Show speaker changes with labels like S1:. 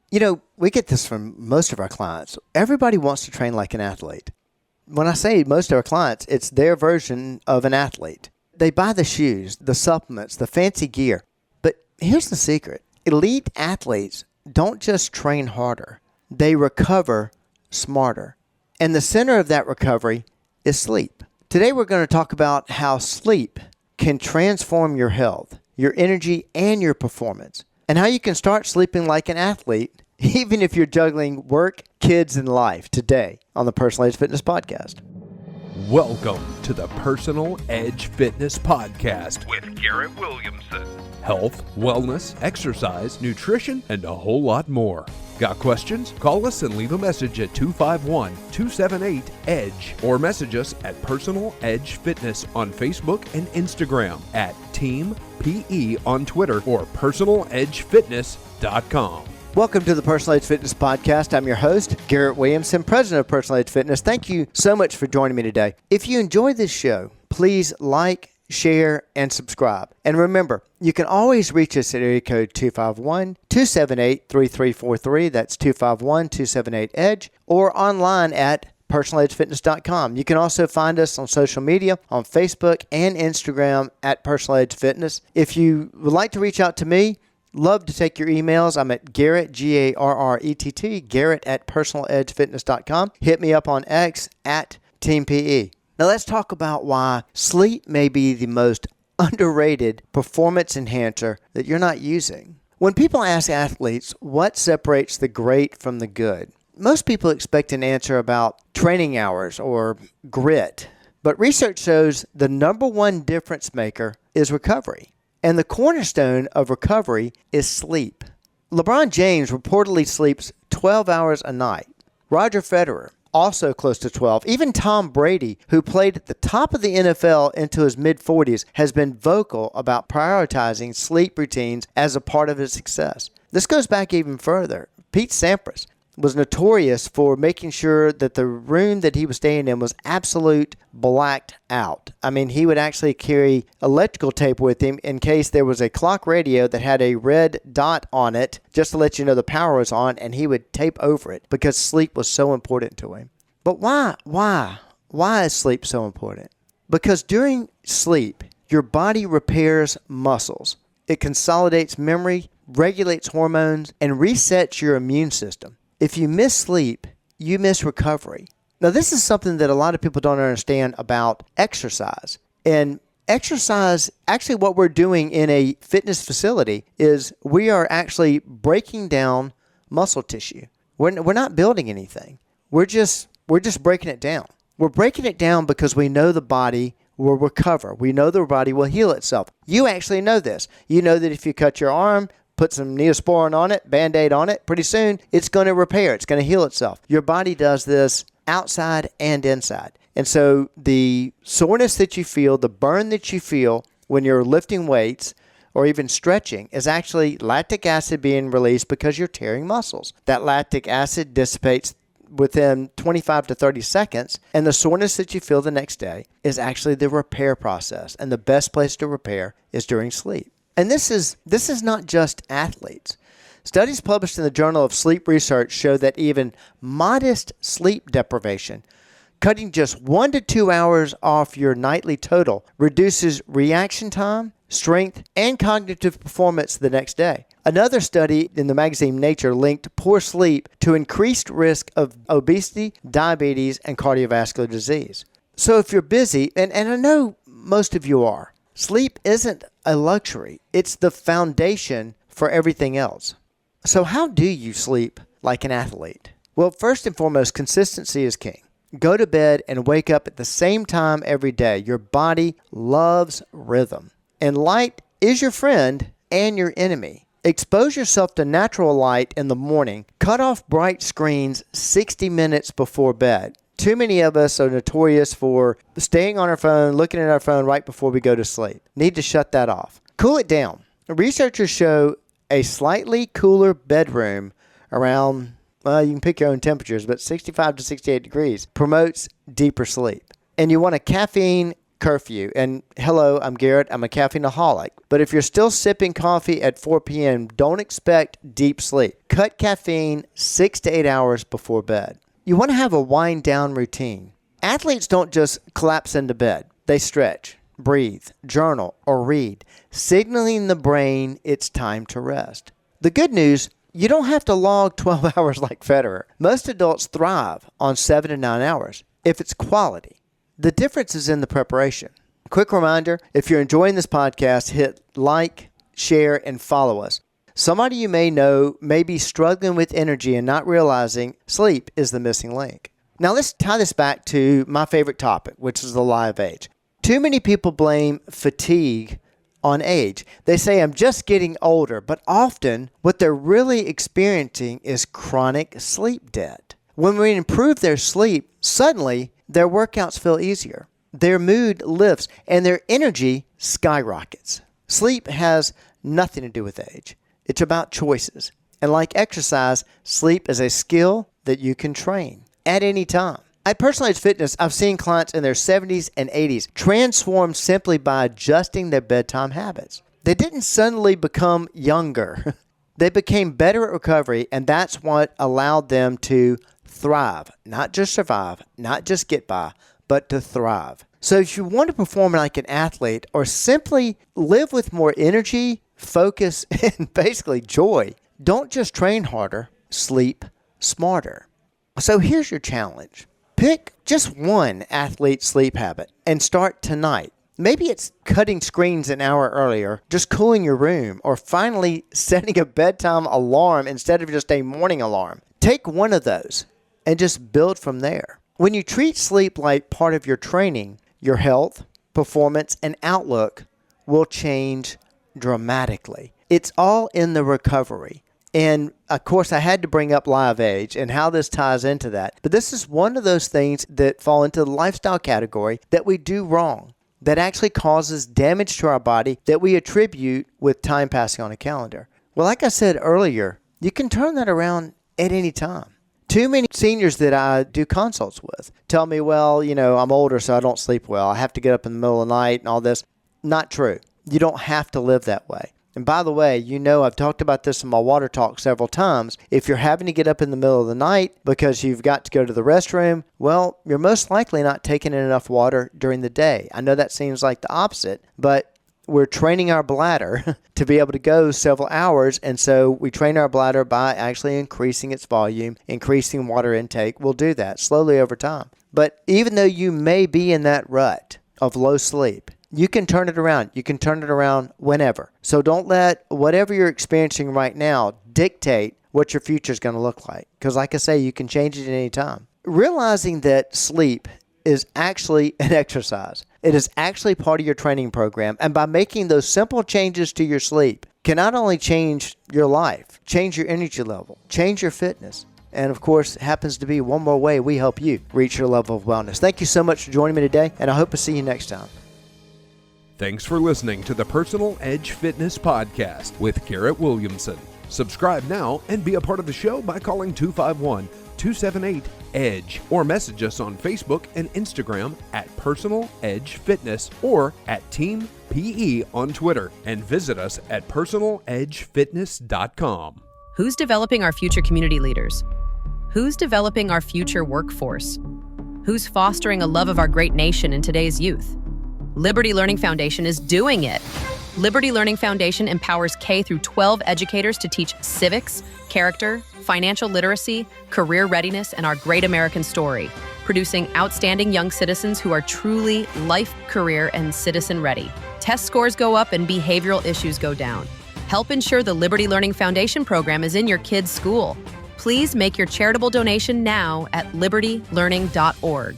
S1: We get this from most of our clients. Everybody wants to train like an athlete. When I say most of our clients, it's their version of an athlete. They buy the shoes, the supplements, the fancy gear. But here's the secret. Elite athletes don't just train harder. They recover smarter. And the center of that recovery is sleep. Today we're going to talk about how sleep can transform your health, your energy, and your performance, and how you can start sleeping like an athlete, even if you're juggling work, kids, and life today on the Personal Edge Fitness Podcast.
S2: Welcome to the Personal Edge Fitness Podcast
S3: with Garrett Williamson.
S2: Health, wellness, exercise, nutrition, and a whole lot more. Got questions? Call us and leave a message at 251-278-EDGE or message us at Personal Edge Fitness on Facebook and Instagram, at Team PE on Twitter, or personaledgefitness.com.
S1: Welcome to the Personal Edge Fitness Podcast. I'm your host, Garrett Williamson, president of Personal Edge Fitness. Thank you so much for joining me today. If you enjoy this show, please like, share, and subscribe. And remember, you can always reach us at area code 251-278-3343. That's 251-278-EDGE, or online at personaledgefitness.com. You can also find us on social media, on Facebook and Instagram at Personal Edge Fitness. If you would like to reach out to me, love to take your emails. I'm at Garrett, Garrett, Garrett at personaledgefitness.com. Hit me up on X at Team PE. Now let's talk about why sleep may be the most underrated performance enhancer that you're not using. When people ask athletes what separates the great from the good, most people expect an answer about training hours or grit. But research shows the number one difference maker is recovery. And the cornerstone of recovery is sleep. LeBron James reportedly sleeps 12 hours a night. Roger Federer, also close to 12. Even Tom Brady, who played at the top of the NFL into his mid-40s, has been vocal about prioritizing sleep routines as a part of his success. This goes back even further. Pete Sampras was notorious for making sure that the room that he was staying in was absolute blacked out. I mean, he would actually carry electrical tape with him in case there was a clock radio that had a red dot on it, just to let you know the power was on, and he would tape over it because sleep was so important to him. But why? Why is sleep so important? Because during sleep, your body repairs muscles. It consolidates memory, regulates hormones, and resets your immune system. If you miss sleep, you miss recovery. Now, this is something that a lot of people don't understand about exercise. And exercise, actually what we're doing in a fitness facility is we are actually breaking down muscle tissue. We're not building anything. We're just breaking it down. We're breaking it down because we know the body will recover. We know the body will heal itself. You actually know this. You know that if you cut your arm, put some Neosporin on it, Band-Aid on it, pretty soon it's going to repair. It's going to heal itself. Your body does this outside and inside. And so the soreness that you feel, the burn that you feel when you're lifting weights or even stretching is actually lactic acid being released because you're tearing muscles. That lactic acid dissipates within 25 to 30 seconds, and the soreness that you feel the next day is actually the repair process. And the best place to repair is during sleep. And this is not just athletes. Studies published in the Journal of Sleep Research show that even modest sleep deprivation, cutting just 1 to 2 hours off your nightly total, reduces reaction time, strength, and cognitive performance the next day. Another study in the magazine Nature linked poor sleep to increased risk of obesity, diabetes, and cardiovascular disease. So if you're busy, and I know most of you are, sleep isn't a luxury. It's the foundation for everything else. So how do you sleep like an athlete? Well, first and foremost, consistency is king. Go to bed and wake up at the same time every day. Your body loves rhythm. And light is your friend and your enemy. Expose yourself to natural light in the morning. Cut off bright screens 60 minutes before bed. Too many of us are notorious for staying on our phone, looking at our phone right before we go to sleep. Need to shut that off. Cool it down. Researchers show a slightly cooler bedroom around, well, you can pick your own temperatures, but 65 to 68 degrees promotes deeper sleep. And you want a caffeine curfew. And hello, I'm Garrett. I'm a caffeineaholic. But if you're still sipping coffee at 4 p.m., don't expect deep sleep. Cut caffeine 6 to 8 hours before bed. You want to have a wind down routine. Athletes don't just collapse into bed. They stretch, breathe, journal, or read, signaling the brain it's time to rest. The good news, you don't have to log 12 hours like Federer. Most adults thrive on 7 to 9 hours if it's quality. The difference is in the preparation. Quick reminder, if you're enjoying this podcast, hit like, share, and follow us. Somebody you may know may be struggling with energy and not realizing sleep is the missing link. Now let's tie this back to my favorite topic, which is the lie of age. Too many people blame fatigue on age. They say, I'm just getting older, but often what they're really experiencing is chronic sleep debt. When we improve their sleep, suddenly their workouts feel easier, their mood lifts, and their energy skyrockets. Sleep has nothing to do with age. It's about choices. And like exercise, sleep is a skill that you can train at any time. At Personal Age Fitness, I've seen clients in their 70s and 80s transform simply by adjusting their bedtime habits. They didn't suddenly become younger. They became better at recovery, and that's what allowed them to thrive. Not just survive, not just get by, but to thrive. So if you want to perform like an athlete or simply live with more energy, focus, and basically joy, don't just train harder, sleep smarter. So here's your challenge. Pick just one athlete sleep habit and start tonight. Maybe it's cutting screens an hour earlier, just cooling your room, or finally setting a bedtime alarm instead of just a morning alarm. Take one of those and just build from there. When you treat sleep like part of your training, your health, performance, and outlook will change dramatically. It's all in the recovery. And of course, I had to bring up lie of age and how this ties into that. But this is one of those things that fall into the lifestyle category that we do wrong, that actually causes damage to our body that we attribute with time passing on a calendar. Well, like I said earlier, you can turn that around at any time. Too many seniors that I do consults with tell me, well, I'm older, so I don't sleep well. I have to get up in the middle of the night and all this. Not true. You don't have to live that way. And by the way, I've talked about this in my water talk several times. If you're having to get up in the middle of the night because you've got to go to the restroom, well, you're most likely not taking in enough water during the day. I know that seems like the opposite, but we're training our bladder to be able to go several hours. And so we train our bladder by actually increasing its volume, increasing water intake. We'll do that slowly over time. But even though you may be in that rut of low sleep, you can turn it around. You can turn it around whenever. So don't let whatever you're experiencing right now dictate what your future is going to look like. Because like I say, you can change it at any time. Realizing that sleep is actually an exercise. It is actually part of your training program. And by making those simple changes to your sleep can not only change your life, change your energy level, change your fitness, and of course, happens to be one more way we help you reach your level of wellness. Thank you so much for joining me today, and I hope to see you next time.
S2: Thanks for listening to the Personal Edge Fitness Podcast with Garrett Williamson. Subscribe now and be a part of the show by calling 251-278-EDGE or message us on Facebook and Instagram at Personal Edge Fitness or at Team PE on Twitter, and visit us at personaledgefitness.com.
S3: Who's developing our future community leaders? Who's developing our future workforce? Who's fostering a love of our great nation in today's youth? Liberty Learning Foundation is doing it. Liberty Learning Foundation empowers K through 12 educators to teach civics, character, financial literacy, career readiness, and our great American story, producing outstanding young citizens who are truly life, career, and citizen ready. Test scores go up and behavioral issues go down. Help ensure the Liberty Learning Foundation program is in your kid's school. Please make your charitable donation now at libertylearning.org.